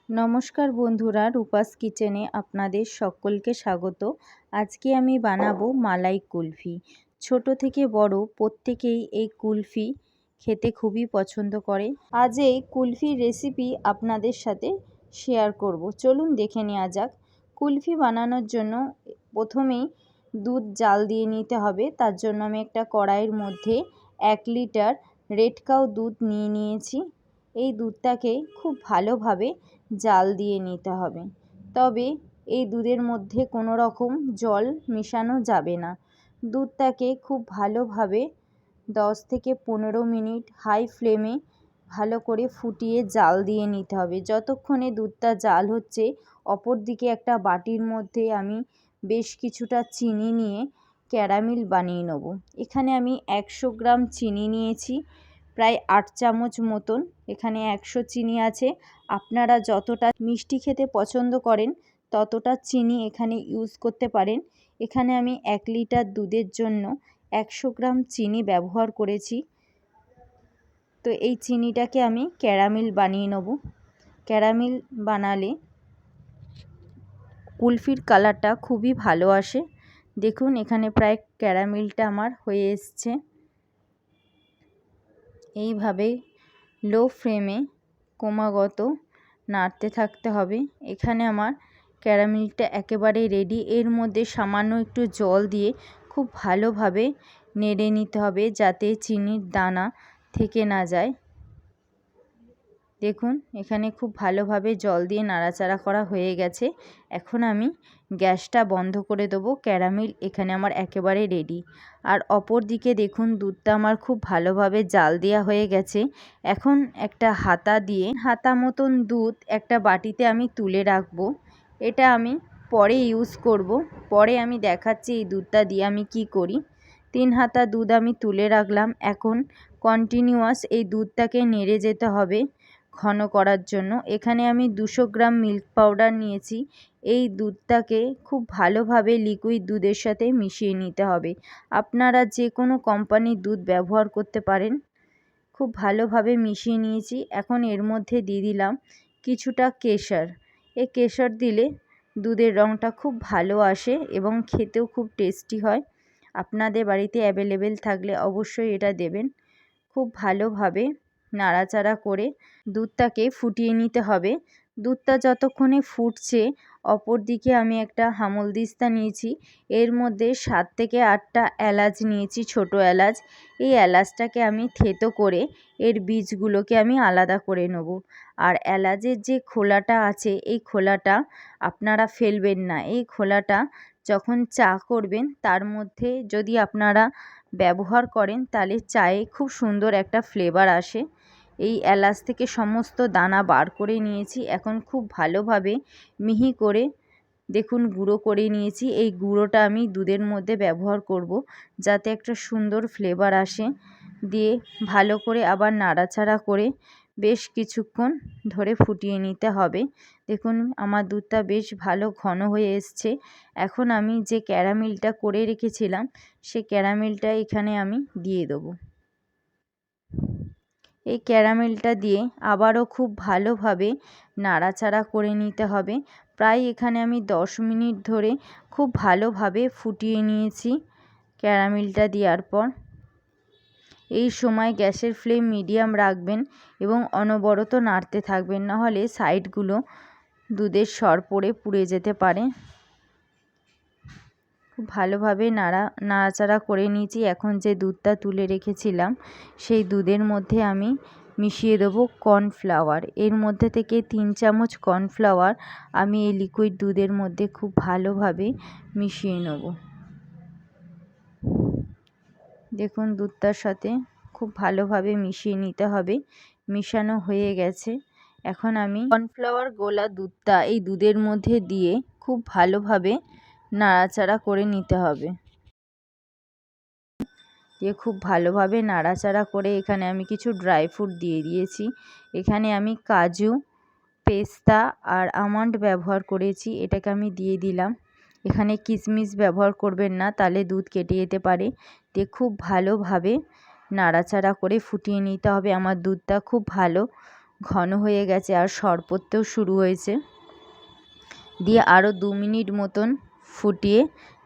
নমস্কার বন্ধুরা, রূপাস কিচেনে আপনাদের সকলকে স্বাগত। আজকে আমি বানাবো মালাই কুলফি। ছোট থেকে বড় প্রত্যেকেই এই কুলফি খেতে খুবই পছন্দ করে। আজ এই কুলফির রেসিপি আপনাদের সাথে শেয়ার করব। চলুন দেখে নেওয়া যাক। কুলফি বানানোর জন্য প্রথমেই দুধ জাল দিয়ে নিতে হবে। তার জন্য আমি একটা কড়াইয়ের মধ্যে 1 লিটার রেড কাউ দুধ নিয়েছি। এই দুধটাকে খুব ভালোভাবে জাল দিয়ে নিতে হবে। তবে এই দুধের মধ্যে কোনো রকম জল মেশানো যাবে না। দুধটাকে খুব ভালোভাবে 10 থেকে 15 মিনিট হাই ফ্লেমে ভালো করে ফুটিয়ে জাল দিয়ে নিতে হবে। যতক্ষণে দুধটা জাল হচ্ছে, অপর দিকে একটা বাটির মধ্যে আমি বেশ কিছুটা চিনি নিয়ে ক্যারামেল বানিয়ে নেব। এখানে আমি 100 গ্রাম চিনি নিয়েছি, প্রায় 8 চামচ মতন। এখানে 100 চিনি আছে। আপনারা যতটা মিষ্টি খেতে পছন্দ করেন ততটা চিনি এখানে ইউজ করতে পারেন। এখানে আমি 1 লিটার দুধের জন্য 100 গ্রাম চিনি ব্যবহার করেছি। তো এই চিনিটাকে আমি ক্যারামেল বানিয়ে নেব। ক্যারামেল বানালে কুলফির কালারটা খুবই ভালো আসে। দেখুন এখানে প্রায় ক্যারামেলটা আমার হয়ে এসছে। এইভাবে লো ফ্লেমে ক্রমাগত নাড়তে থাকতে হবে। এখানে আমার ক্যারামেলটা একেবারে রেডি। এর মধ্যে সামান্য একটু জল দিয়ে খুব ভালোভাবে নেড়ে নিতে হবে যাতে চিনির দানা থেকে না যায়। দেখুন এখানে খুব ভালোভাবে জল দিয়ে নাড়াচাড়া করা হয়ে গেছে। এখন আমি গ্যাসটা বন্ধ করে দেবো। ক্যারামেল এখানে আমার একেবারে রেডি। আর অপর দিকে দেখুন দুধটা আমার খুব ভালোভাবে জাল দেওয়া হয়ে গেছে। এখন একটা হাতা মতন দুধ একটা বাটিতে আমি তুলে রাখবো। এটা আমি পরে ইউজ করব। পরে আমি দেখাচ্ছি এই দুধটা দিয়ে আমি কি করি। 3 হাতা দুধ আমি তুলে রাখলাম। এখন কন্টিনিউয়াস এই দুধটাকে নেড়ে যেতে হবে ঘন করার জন্য। এখানে আমি 200 গ্রাম মিল্ক পাউডার নিয়েছি। এই দুধটাকে খুব ভালোভাবে লিকুইড দুধের সাথে মিশিয়ে নিতে হবে। আপনারা যে কোনো কোম্পানির দুধ ব্যবহার করতে পারেন। খুব ভালোভাবে মিশিয়ে নিয়েছি। এখন এর মধ্যে দিয়ে দিলাম কিছুটা কেশর। এই কেশর দিলে দুধের রঙটা খুব ভালো আসে এবং খেতেও খুব টেস্টি হয়। আপনাদের বাড়িতে অ্যাভেলেবেল থাকলে অবশ্যই এটা দেবেন। খুব ভালোভাবে নাড়াচাড়া করে দুধটাকে ফুটিয়ে নিতে হবে। দুধটা যতক্ষণে ফুটছে, অপর দিকে আমি একটা হামালদিস্তা নিয়েছি। এর মধ্যে 7 থেকে 8টা এলাচ নিয়েছি, ছোট এলাচ। এই এলাচটাকে আমি থেতো করে এর বীজগুলোকে আমি আলাদা করে নেব। আর এলাচের যে খোলাটা আছে, এই খোলাটা আপনারা ফেলবেন না। এই খোলাটা যখন চা করবেন তার মধ্যে যদি আপনারা ব্যবহার করেন তাহলে চায়ে খুব সুন্দর একটা ফ্লেভার আসে। এই এলাচ থেকে সমস্ত দানা বার করে নিয়েছি। এখন খুব ভালোভাবে মিহি করে দেখুন গুঁড়ো করে নিয়েছি। এই গুঁড়োটা আমি দুধের মধ্যে ব্যবহার করব যাতে একটা সুন্দর ফ্লেভার আসে। দিয়ে ভালো করে আবার নাড়াচাড়া করে বেশ কিছুক্ষণ ধরে ফুটিয়ে নিতে হবে। দেখুন আমার দুধটা বেশ ভালো ঘন হয়ে এসছে। এখন আমি যে ক্যারামেলটা করে রেখেছিলাম সেই ক্যারামেলটা এখানে আমি দিয়ে দেবো। এই ক্যারামেলটা দিয়ে আবারও খুব ভালোভাবে নাড়াচাড়া করে নিতে হবে। প্রায় এখানে আমি 10 মিনিট ধরে খুব ভালোভাবে ফুটিয়ে নিয়েছি ক্যারামেলটা দেওয়ার পর। এই সময় গ্যাসের ফ্লেম মিডিয়াম রাখবেন এবং অনবরত নাড়তে থাকবেন, নাহলে সাইডগুলো দুধের সর পড়ে পুড়ে যেতে পারে। খুব ভালোভাবে নাড়াচাড়া করে নিয়েছি। এখন যে দুধটা তুলে রেখেছিলাম সেই দুধের মধ্যে আমি মিশিয়ে দেবো কর্নফ্লাওয়ার। এর মধ্যে থেকে 3 চামচ কর্নফ্লাওয়ার আমি এই লিকুইড দুধের মধ্যে খুব ভালোভাবে মিশিয়ে নেব। দেখুন দুধটার সাথে খুব ভালোভাবে মিশিয়ে নিতে হবে। মিশানো হয়ে গেছে। এখন আমি কর্নফ্লাওয়ার গোলা দুধটা এই দুধের মধ্যে দিয়ে খুব ভালোভাবে নাড়াচাড়া করে নিতে হবে। দিয়ে খুব ভালোভাবে নাড়াচাড়া করে এখানে আমি কিছু ড্রাই ফ্রুট দিয়ে দিয়েছি। এখানে আমি কাজু, পেস্তা আর আমন্ড ব্যবহার করেছি, এটাকে আমি দিয়ে দিলাম। এখানে কিশমিশ ব্যবহার করবেন না, তাহলে দুধ কেটে যেতে পারে। দিয়ে খুব ভালোভাবে নাড়াচাড়া করে ফুটিয়ে নিতে হবে। আমার দুধটা খুব ভালো ঘন হয়ে গেছে আর সর পড়তেও শুরু হয়েছে। দিয়ে আরও 2 মিনিট মতন ফুটিয়ে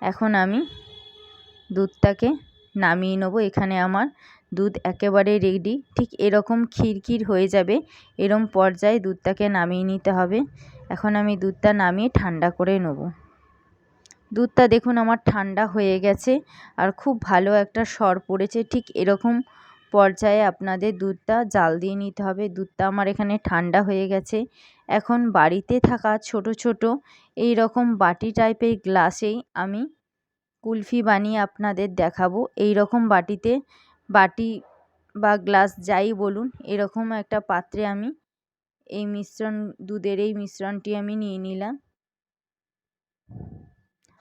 এখন আমি দুধটাকে নামিয়ে নেবো। এখানে আমার দুধ একেবারে রেডি। ঠিক এরকম ক্ষীর হয়ে যাবে, এরম পর্যায়ে দুধটাকে নামিয়ে নিতে হবে। এখন আমি দুধটা নামিয়ে ঠান্ডা করে নেব। দুধটা দেখুন আমার ঠান্ডা হয়ে গেছে আর খুব ভালো একটা সর পড়েছে। ঠিক এরকম পর্যায়ে আপনাদের দুধটা জাল দিয়ে নিতে হবে। দুধটা আমার এখানে ঠান্ডা হয়ে গেছে। এখন বাড়িতে থাকা ছোট ছোট এই রকম বাটি টাইপের গ্লাসেই আমি কুলফি বানিয়ে আপনাদের দেখাবো। এই রকম বাটি বা গ্লাস যাই বলুন, এরকম একটা পাত্রে আমি এই দুধের এই মিশ্রণটি আমি নিয়ে নিলাম।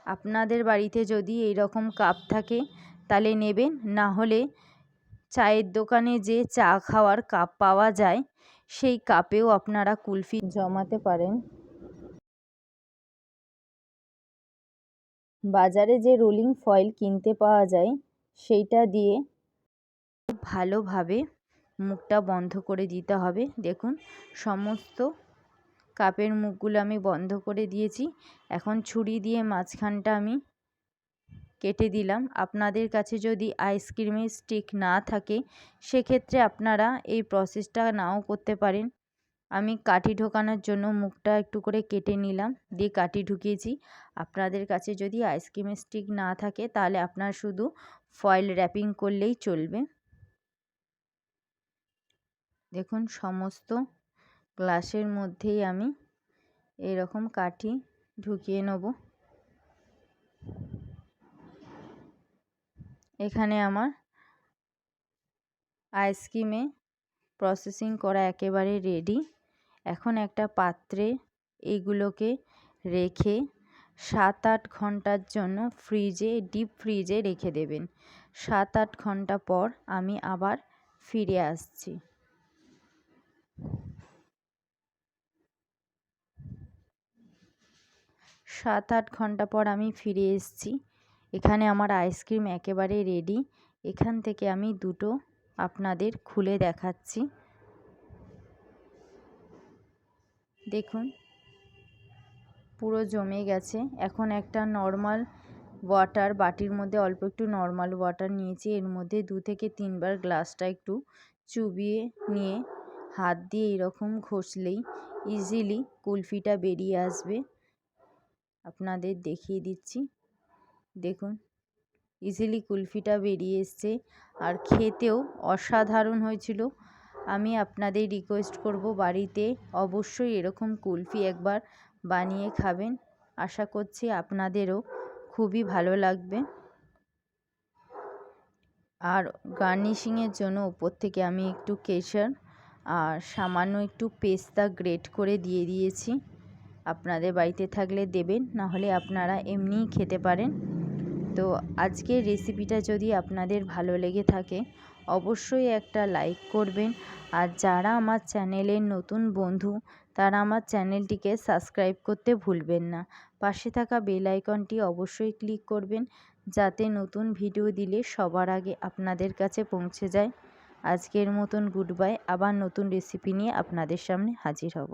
আপনাদের বাড়িতে যদি এই রকম কাপ থাকে তাহলে নেবেন, না হলে চায়ের দোকানে যে চা খাওয়ার কাপ পাওয়া যায় সেই কাপেও আপনারা কুলফি জমাতে পারেন। বাজারে যে রোলিং ফয়েল কিনতে পাওয়া যায় সেইটা দিয়ে ভালোভাবে মুখটা বন্ধ করে দিতে হবে। দেখুন সমস্ত কাপের মুখগুলো আমি বন্ধ করে দিয়েছি। এখন ছুরি দিয়ে মাঝখানটা আমি কেটে দিলাম। আপনাদের কাছে যদি আইসক্রিমের স্টিক না থাকে সেক্ষেত্রে আপনারা এই প্রসেসটা নাও করতে পারেন। আমি কাঠি ঢোকানোর জন্য মুখটা একটু করে কেটে নিলাম, দিয়ে কাঠি ঢুকিয়েছি। আপনাদের কাছে যদি আইসক্রিমের স্টিক না থাকে তাহলে আপনার শুধু ফয়েল র্যাপিং করলেই চলবে। দেখুন সমস্ত গ্লাসের মধ্যেই আমি এরকম কাঠি ঢুকিয়ে নেব। এখানে আমার আইসক্রিমে প্রসেসিং করা একেবারে রেডি। এখন একটা পাত্রে এইগুলোকে রেখে 7-8 ঘন্টার জন্য ডিপ ফ্রিজে রেখে দেবেন। 7-8 ঘন্টা পর আমি আবার ফিরে আসছি। 7-8 ঘন্টা পর আমি ফিরে এসেছি। এখানে আমার আইসক্রিম একেবারে রেডি। এখান থেকে আমি দুটো আপনাদের খুলে দেখাচ্ছি। দেখুন পুরো জমে গেছে। এখন একটা নর্মাল ওয়াটার বাটির মধ্যে অল্প একটু নর্মাল ওয়াটার নিয়েছি। এর মধ্যে 2 থেকে 3 বার গ্লাসটা একটু চুবিয়ে নিয়ে হাত দিয়ে এরকম ঘষলেই ইজিলি কুলফিটা বেরিয়ে আসবে। আপনাদের দেখিয়ে দিচ্ছি, দেখুন ইজিলি কুলফিটা বেরিয়ে এসছে আর খেতেও অসাধারণ হয়েছিল। আমি আপনাদের রিকোয়েস্ট করব বাড়িতে অবশ্যই এরকম কুলফি একবার বানিয়ে খাবেন। আশা করছি আপনাদেরও খুবই ভালো লাগবে। আর গার্নিশিংয়ের জন্য উপর থেকে আমি একটু কেশর আর সামান্য একটু পেস্তা গ্রেট করে দিয়ে দিয়েছি। আপনাদের বাড়িতে থাকলে দেবেন, না হলে আপনারা এমনিই খেতে পারেন। তো আজকের রেসিপিটা যদি আপনাদের ভালো লেগে থাকে অবশ্যই একটা লাইক করবেন। আর যারা আমার চ্যানেলের নতুন বন্ধু তারা আমার চ্যানেলটিকে সাবস্ক্রাইব করতে ভুলবেন না। পাশে থাকা বেল আইকনটি অবশ্যই ক্লিক করবেন যাতে নতুন ভিডিও দিলে সবার আগে আপনাদের কাছে পৌঁছে যায়। আজকের মতন গুড বাই। আবার নতুন রেসিপি নিয়ে আপনাদের সামনে হাজির হব।